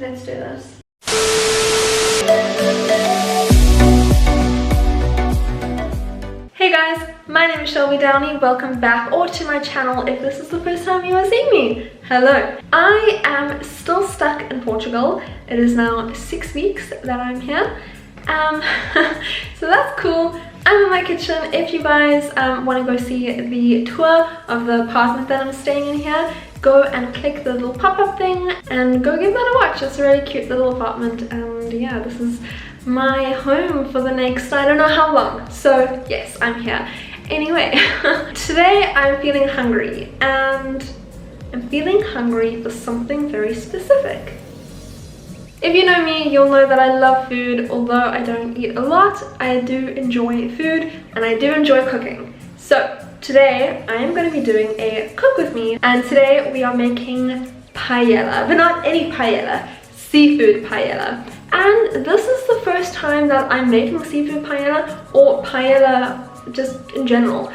Let's do this. Hey guys, my name is Shelby Downey. Welcome back or to my channel if this is the first time you are seeing me. Hello. I am still stuck in Portugal. It is now 6 weeks that I'm here. So that's cool. I'm in my kitchen. If you guys want to go see the tour of the apartment that I'm staying in here, go and click the little pop-up thing and go give that a watch. It's a really cute little apartment, and yeah, this is my home for the next I don't know how long. So yes, I'm here. Anyway, today I'm feeling hungry, and I'm feeling hungry for something very specific. If you know me, you'll know that I love food. Although I don't eat a lot, I do enjoy food and I do enjoy cooking. So today I am going to be doing a cook with me, and today we are making paella, but not any paella, seafood paella. And this is the first time that I'm making seafood paella, or paella just in general.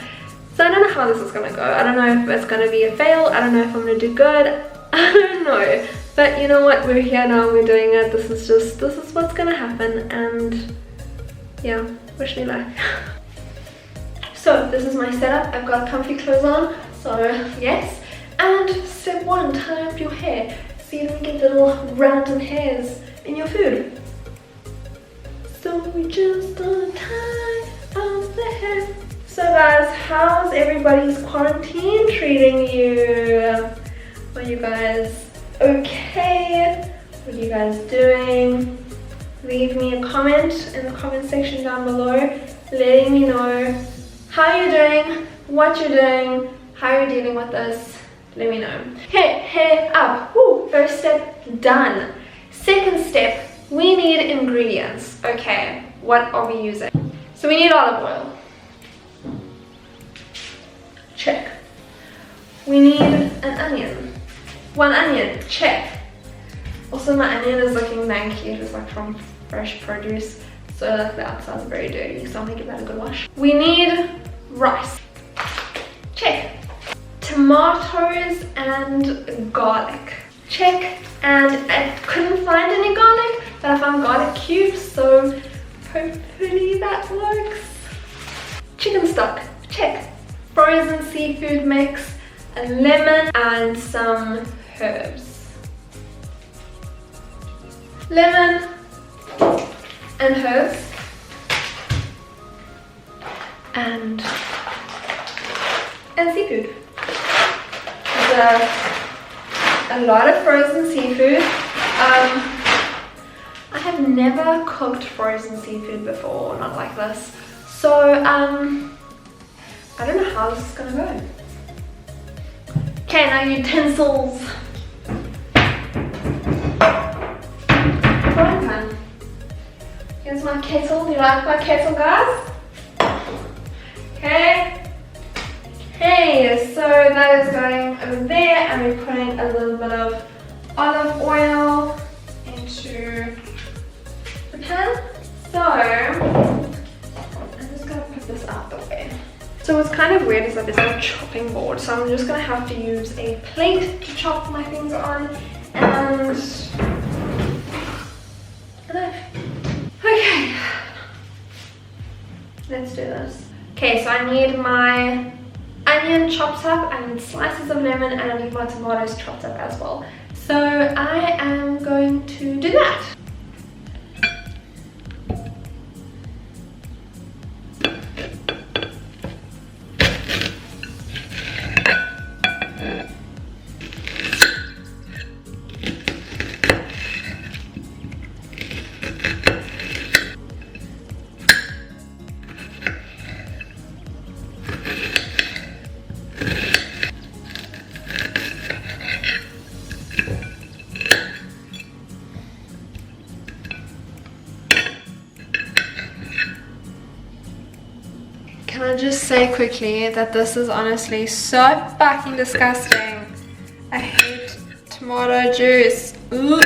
So I don't know how this is going to go. I don't know if it's going to be a fail. I don't know if I'm going to do good. I don't know. But you know what, we're here now, we're doing it. This is what's gonna happen, and yeah, wish me luck. So this is my setup. I've got comfy clothes on, so yes. And step one, tie up your hair so you don't get little random hairs in your food. So we just gonna tie up the hair. So guys, how's everybody's quarantine treating you? Are you guys okay? What are you guys doing? Leave me a comment in the comment section down below, letting me know how you're doing, what you're doing, how you're dealing with this. Let me know. Hair up. Woo, first step done. Second step, we need ingredients. Okay, what are we using? So we need olive oil. Check. We need an onion. 1 onion, check. Also my onion is looking manky. It is like from fresh produce, so like the outside's very dirty, so I'm gonna give that a good wash. We need rice, check. Tomatoes and garlic, check. And I couldn't find any garlic, but I found garlic cubes, so hopefully that works. Chicken stock, check. Frozen seafood mix, a lemon and some herbs. Lemon and herbs, and seafood. There's a lot of frozen seafood. I have never cooked frozen seafood before, not like this. So I don't know how this is gonna go. Okay, now utensils. Frying pan. Here's my kettle. Do you like my kettle, guys? Okay. Hey, so that is going over there, and we're putting a little bit of olive oil into the pan. So I'm just gonna put this out the way. So what's kind of weird is that there's no chopping board, so I'm just gonna have to use a plate to chop my things on, and a knife. Okay, let's do this. Okay, so I need my onion chopped up, I need slices of lemon, and I need my tomatoes chopped up as well. So I am going to do that. Can I just say quickly that this is honestly so fucking disgusting. I hate tomato juice. Ooh.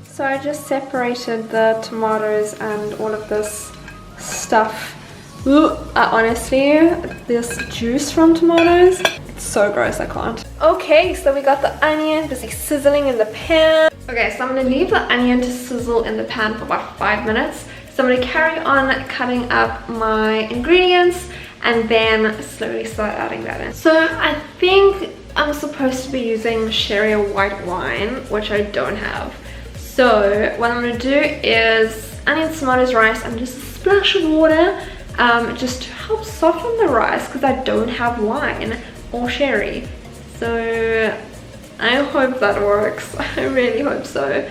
So I just separated the tomatoes and all of this stuff Honestly, this juice from tomatoes, it's so gross, I can't. Okay, so we got the onion busy sizzling in the pan. Okay, so I'm gonna leave the onion to sizzle in the pan for about 5 minutes. So I'm gonna carry on cutting up my ingredients and then slowly start adding that in. So I think I'm supposed to be using sherry or white wine, which I don't have. So what I'm gonna do is onions, tomatoes, rice, and just a splash of water, just to help soften the rice because I don't have wine or sherry. So I hope that works. I really hope so.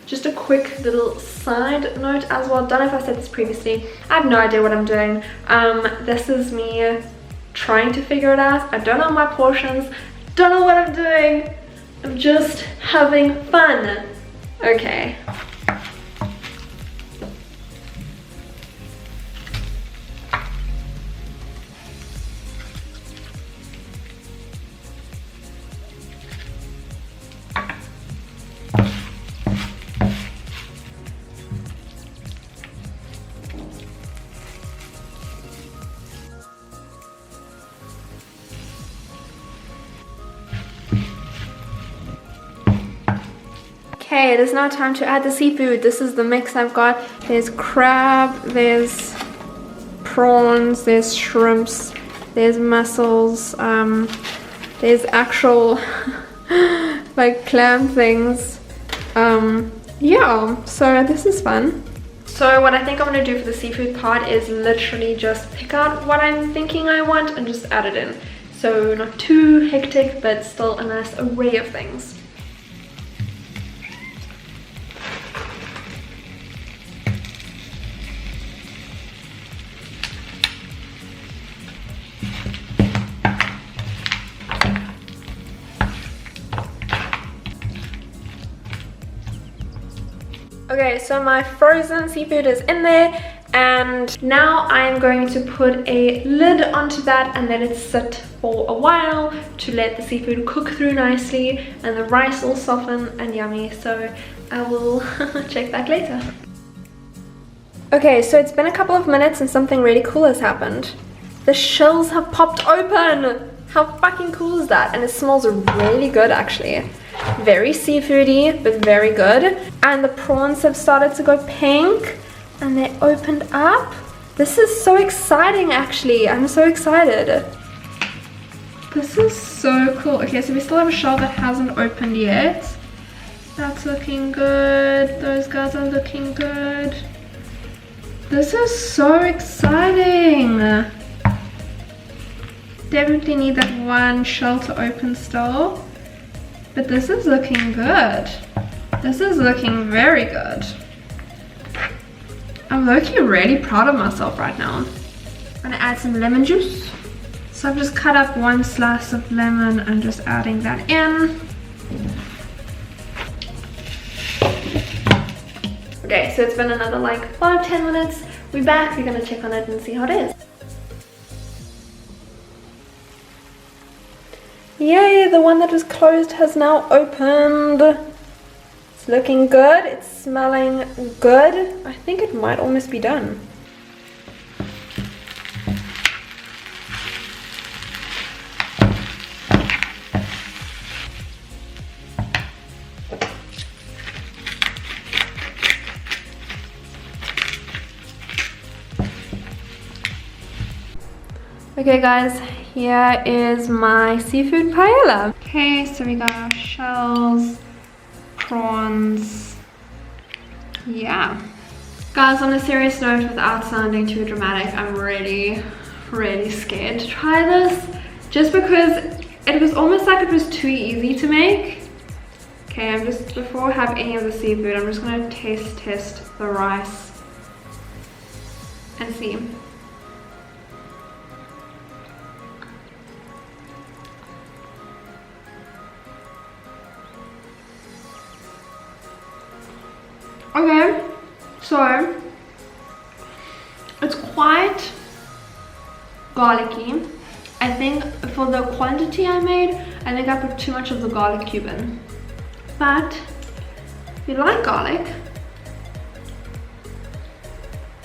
Just a quick little side note as well. Don't know if I said this previously. I have no idea what I'm doing. This is me trying to figure it out. I don't know my portions. Don't know what I'm doing. I'm just having fun. Okay. Okay, it is now time to add the seafood. This is the mix I've got. There's crab, there's prawns, there's shrimps, there's mussels, there's actual like clam things. Yeah, so this is fun. So what I think I'm gonna do for the seafood part is literally just pick out what I'm thinking I want and just add it in. So not too hectic, but still a nice array of things. Okay, so my frozen seafood is in there, and now I'm going to put a lid onto that and let it sit for a while to let the seafood cook through nicely and the rice will soften and yummy. So I will check back later. Okay, so it's been a couple of minutes and something really cool has happened. The shells have popped open! How fucking cool is that? And it smells really good actually. Very seafoody, but very good. And the prawns have started to go pink and they opened up. This is so exciting actually. I'm so excited. This is so cool. Okay, so we still have a shell that hasn't opened yet. That's looking good. Those guys are looking good. This is so exciting. Definitely need that one shell to open still. But this is looking good. This is looking very good. I'm low-key really proud of myself right now. I'm gonna add some lemon juice. So I've just cut up one slice of lemon and just adding that in. Okay, so it's been another like 5-10 minutes. We're back, we're gonna check on it and see how it is. Yay, the one that was closed has now opened. It's looking good, it's smelling good. I think it might almost be done. Okay guys, here is my seafood paella. Okay, so we got our shells, prawns, yeah. Guys, on a serious note, without sounding too dramatic, I'm really scared to try this. Just because it was almost like it was too easy to make. Okay, I'm just, before I have any of the seafood, I'm just gonna test the rice and see. Okay, so garlicky. I think for the quantity I made, I think I put too much of the garlic cube in. But if you like garlic,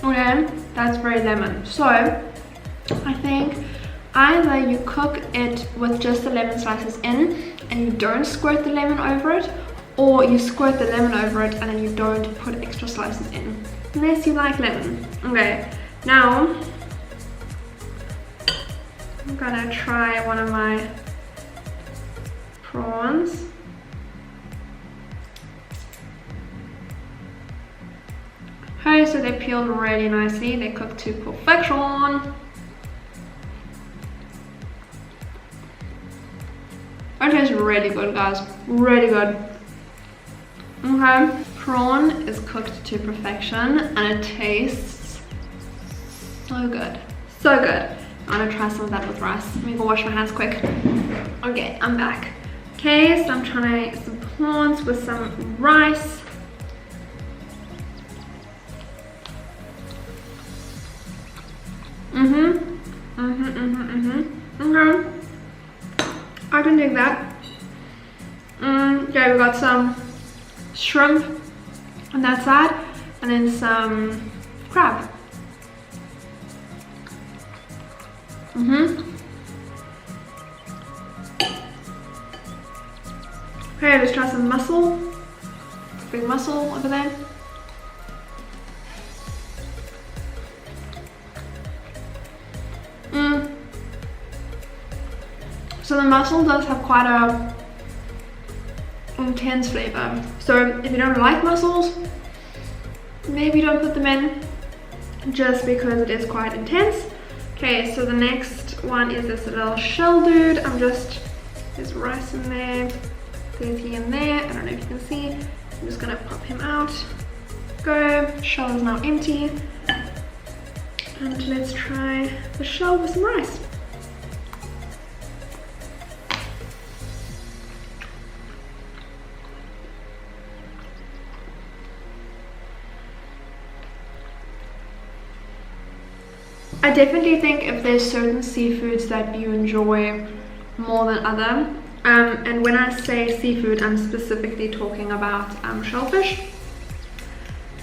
okay, that's very lemon. So I think either you cook it with just the lemon slices in and you don't squirt the lemon over it, or you squirt the lemon over it and then you don't put extra slices in, unless you like lemon. Okay, now I'm gonna try one of my prawns. Okay, so they peeled really nicely, they cooked to perfection. It tastes really good, guys, really good. Okay, prawn is cooked to perfection and it tastes so good, so good. I'm gonna try some of that with rice. Let me go wash my hands quick. Okay, I'm back. Okay, so I'm trying some prawns with some rice. Okay, I can dig that. Okay, we got some shrimp on that side and then some crab. Okay, let's try some mussel. Big mussel over there. So the mussel does have quite a intense flavor. So if you don't like mussels, maybe don't put them in, just because it is quite intense. Okay, so the next one is this little shell dude. There's rice in there, there's he in there. I don't know if you can see. I'm just gonna pop him out. Go, shell is now empty. And let's try the shell with some rice. I definitely think if there's certain seafoods that you enjoy more than other, and when I say seafood, I'm specifically talking about shellfish,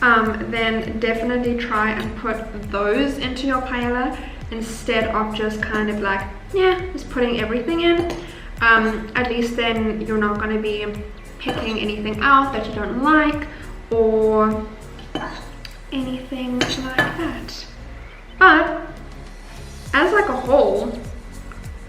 then definitely try and put those into your paella instead of just kind of like, yeah, just putting everything in. At least then you're not going to be picking anything out that you don't like or anything like that. But as like a whole,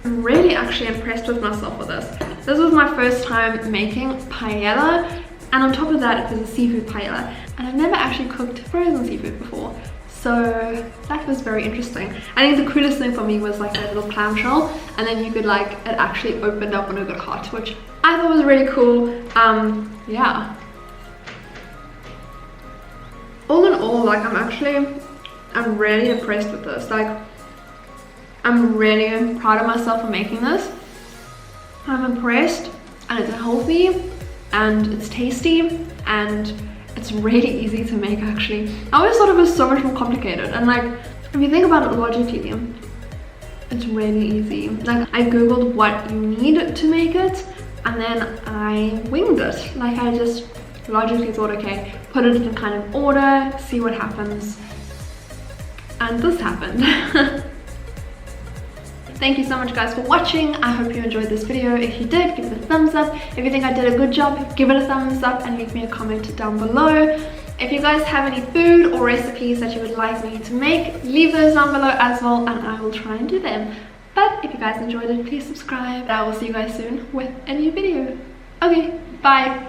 I'm really actually impressed with myself with this. This was my first time making paella, and on top of that it was a seafood paella, and I've never actually cooked frozen seafood before, so that was very interesting. I think the coolest thing for me was like that little clamshell, and then you could like, it actually opened up when it got hot, which I thought was really cool. Yeah, all in all, like I'm really impressed with this. Like, I'm really proud of myself for making this. I'm impressed, and it's healthy and it's tasty and it's really easy to make actually. I always thought it was so much more complicated, and like if you think about it logically, it's really easy. Like I googled what you need to make it and then I winged it. Like I just logically thought, okay, put it in kind of order, see what happens. And this happened. Thank you so much guys for watching. I hope you enjoyed this video. If you did, give it a thumbs up. If you think I did a good job, give it a thumbs up and leave me a comment down below. If you guys have any food or recipes that you would like me to make, leave those down below as well and I will try and do them. But if you guys enjoyed it, please subscribe. I will see you guys soon with a new video. Okay, bye.